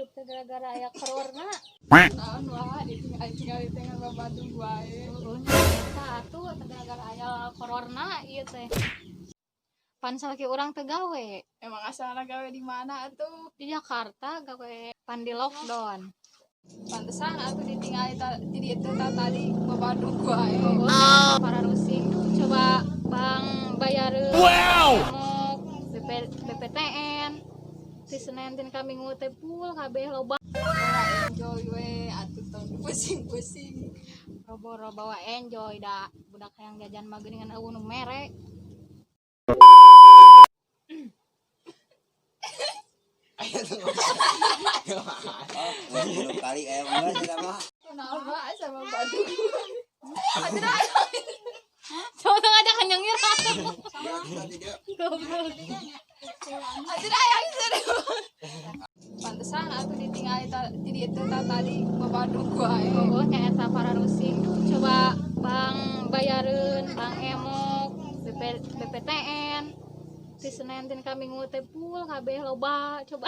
hidup teh gara-gara aya corona. Naon wah ditinggal di tengah babadu wae. Eta atuh teh gara-gara aya corona ieu teh. Pan salaki urang teh gawe Emang asalna gawe di mana atuh? di Jakarta gawe pan di lockdown. Pantesan atuh ditinggal di dieu tadi babadu wae. Para rusing coba Bang bayareun BPTN si Senin tin kami teh full kabeh loba Enjoy we atuh tong pusing-pusing. roboro bawa enjoy da budak hayang jajan mah geuningan eueuh nu mere. Belum kali enggak sih mah. Kenapa sama badu? Coba teu ngajak nyengir. Goblok. Atuh aya seru. Pantesan atuh ditinggal di dieu tadi babadu wae. Nya eta para rusing coba Bang bayareun Bang Emok BPTN si Senin tin kami teh full kabeh loba coba